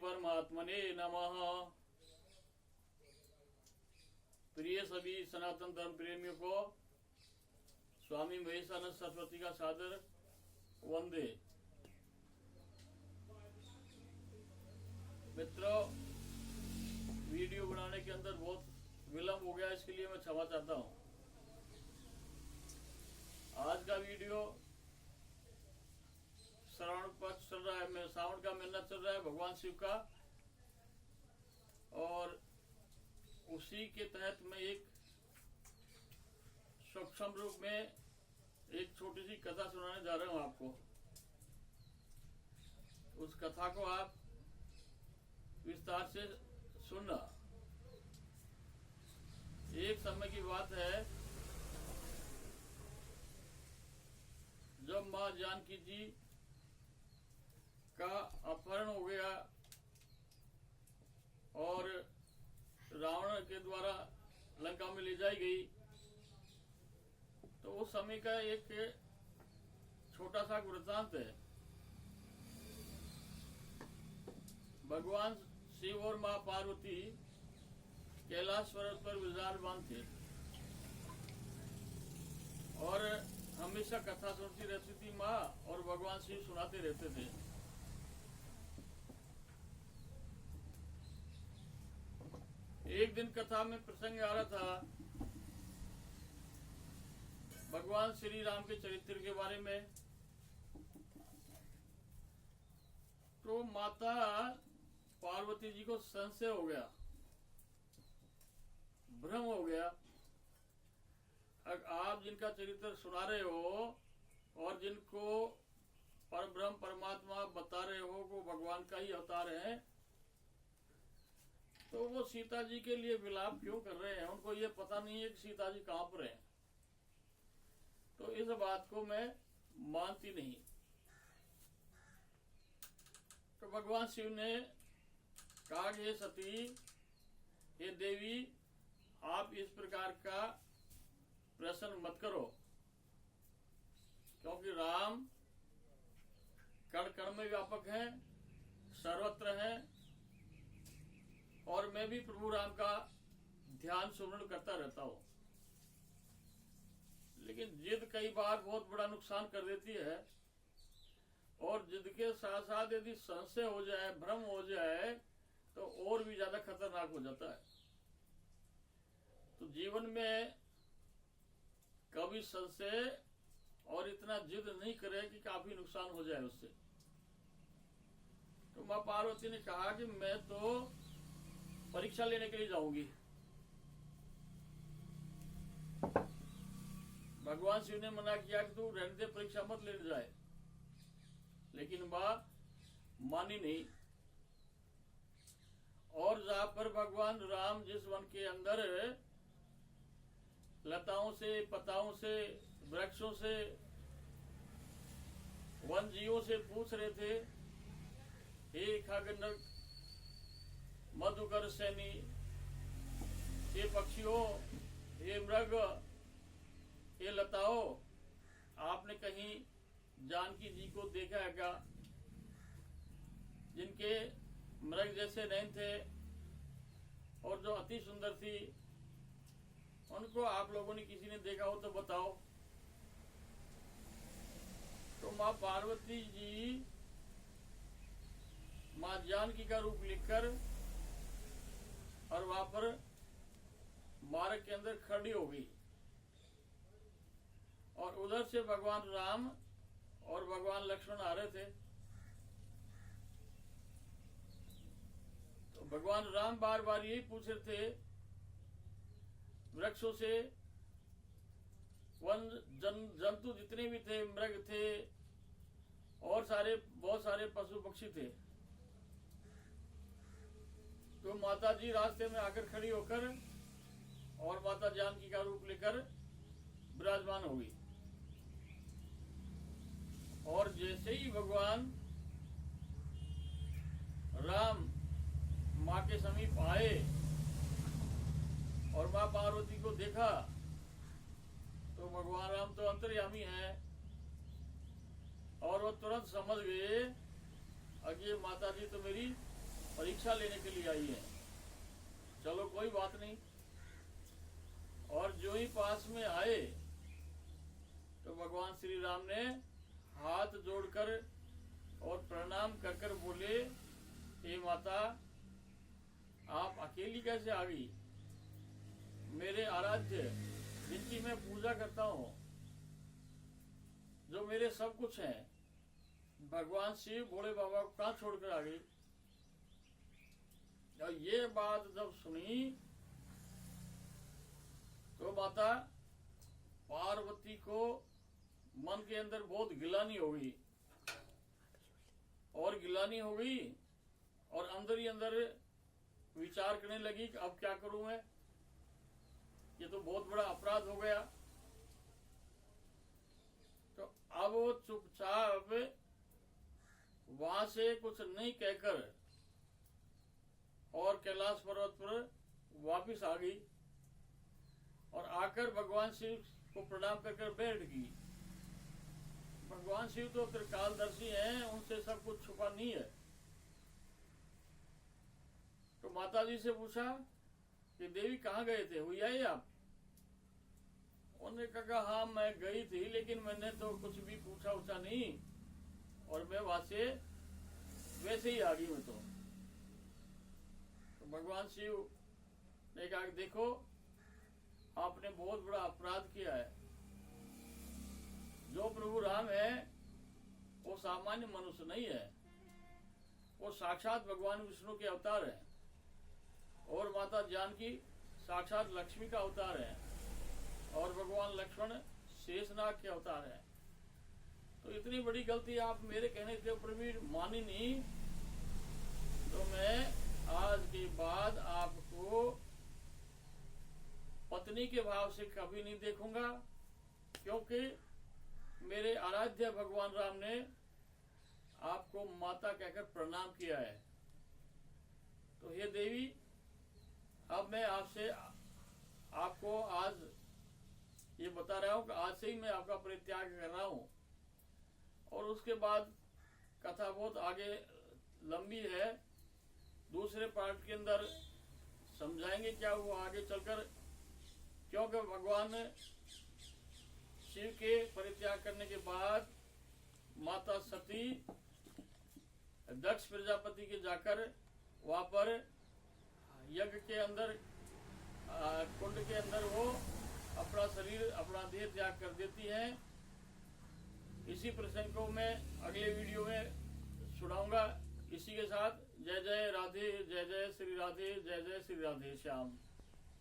परमात्मने नमः। प्रिय सभी सनातन धर्म प्रेमियों को स्वामी महेशानंद सरस्वती का सादर वंदे। मित्रों, वीडियो बनाने के अंदर बहुत विलंब हो गया, इसके लिए मैं क्षमा चाहता हूँ। आज का वीडियो श्रावण पक्ष चल रहा है, सावन का महीना चल रहा है भगवान शिव का, और उसी के तहत मैं एक सूक्ष्म रूप में एक छोटी सी कथा सुनाने जा रहा हूं आपको। उस कथा को आप विस्तार से सुनना। एक समय की बात है जब मां जानकी जी का अपहरण हो गया और रावण के द्वारा लंका में ले जाई गई, तो उस समय का एक छोटा सा वृत्तांत है। भगवान शिव और मां पार्वती कैलाश पर्वत पर विराजमान थे और हमेशा कथा सुनती रहती थी मां, और भगवान शिव सुनाते रहते थे। एक दिन कथा में प्रसंग आ रहा था भगवान श्री राम के चरित्र के बारे में। तो माता पार्वती जी को संशय हो गया, भ्रम हो गया। आप जिनका चरित्र सुना रहे हो और जिनको परब्रह्म परमात्मा बता रहे हो वो भगवान का ही अवतार है, तो वो सीता जी के लिए विलाप क्यों कर रहे हैं? उनको ये पता नहीं है कि सीता जी कहां पर है। तो इस बात को मैं मानती नहीं। तो भगवान शिव ने कहा, हे सती, हे देवी, आप इस प्रकार का प्रश्न मत करो, क्योंकि राम कण कण में व्यापक है, सर्वत्र है, और मैं भी प्रभु राम का ध्यान सुमरण करता रहता हूं। लेकिन जिद कई बार बहुत बड़ा नुकसान कर देती है, और जिद के साथ साथ यदि संशय हो जाए, भ्रम हो जाए, तो और भी ज्यादा खतरनाक हो जाता है। तो जीवन में कभी संशय और इतना जिद नहीं करे कि काफी नुकसान हो जाए उससे। तो मां पार्वती ने कहा कि मैं तो परीक्षा लेने के लिए जाऊंगी। भगवान शिव ने मना किया कि तू रहने दे, परीक्षा मत लेने जाए, लेकिन मां मानी नहीं। और जहां पर भगवान राम जिस वन के अंदर लताओं से, पताओं से, वृक्षों से, वन जीवों से पूछ रहे थे, हे खगनक मधुकर सैनी, हे पक्षियों, हे मृग, हे लताओं, आपने कहीं जानकी जी को देखा है क्या? जिनके मृग जैसे नयन थे और जो अति सुंदर थी, उनको आप लोगों ने किसी ने देखा हो तो बताओ। तो मां पार्वती जी मां जानकी का रूप लेकर और वहां पर मार्ग के अंदर खड़ी हो गई, और उधर से भगवान राम और भगवान लक्ष्मण आ रहे थे। तो भगवान राम बार बार यही पूछ रहे थे वृक्षों से, वन जंतु जितने भी थे, मृग थे, और बहुत सारे पशु पक्षी थे। तो माता जी रास्ते में आकर खड़ी होकर और माता जानकी का रूप लेकर विराजमान हो गई। और जैसे ही भगवान राम मां के समीप आए और मां पार्वती को देखा, तो भगवान राम तो अंतर्यामी है, और वो तुरंत समझ गए कि ये माता जी तो मेरी परीक्षा लेने के लिए आई है। चलो कोई बात नहीं। और जो ही पास में आए तो भगवान श्री राम ने हाथ जोड़कर और प्रणाम कर कर बोले, हे माता, आप अकेली कैसे आ गई? मेरे आराध्य जिनकी मैं पूजा करता हूँ, जो मेरे सब कुछ हैं, भगवान शिव भोले बाबा को कहाँ छोड़कर आ गई? और ये बात जब सुनी तो माता पार्वती को मन के अंदर बहुत गिलानी हो गई, और गिलानी हो गई, और अंदर ही अंदर विचार करने लगी कि अब क्या करूं मैं, ये तो बहुत बड़ा अपराध हो गया। तो अब वो चुपचाप वहां से कुछ नहीं कहकर और कैलाश पर्वत पर वापिस आ गई, और आकर भगवान शिव को प्रणाम कर बैठ गई। भगवान शिव तो त्रिकालदर्शी हैं, उनसे सब कुछ छुपा नहीं है। तो माता जी से पूछा कि देवी कहाँ गए थे, हुई आई आप? उन्होंने कहा हाँ मैं गई थी, लेकिन मैंने तो कुछ भी पूछा उछा नहीं, और मैं वहां से वैसे ही आ गई मैं तो भगवान शिव ने कहा देखो, आपने बहुत बड़ा अपराध किया है। जो प्रभु राम है वो सामान्य मनुष्य नहीं है, वो साक्षात भगवान विष्णु के अवतार है, और माता जानकी साक्षात लक्ष्मी का अवतार है, और भगवान लक्ष्मण शेषनाग के अवतार है। तो इतनी बड़ी गलती आप मेरे कहने के ऊपर भी मानी नहीं, तो मैं आज के बाद आपको पत्नी के भाव से कभी नहीं देखूंगा, क्योंकि मेरे आराध्य भगवान राम ने आपको माता कहकर प्रणाम किया है। तो हे देवी, अब मैं आपसे आपको आज ये बता रहा हूँ कि आज से ही मैं आपका परित्याग कर रहा हूँ। और उसके बाद कथा बहुत आगे लंबी है, दूसरे पार्ट के अंदर समझाएंगे क्या हुआ आगे चलकर, क्योंकि भगवान शिव के परित्याग करने के बाद माता सती दक्ष प्रजापति के जाकर वहां पर यज्ञ के अंदर कुंड के अंदर वो अपना शरीर अपना देह त्याग कर देती हैं। इसी प्रसंग को मैं अगले वीडियो में सुनाऊंगा। इसी के साथ जय जय राधे, जय जय श्री राधे, जय जय श्री राधे श्याम।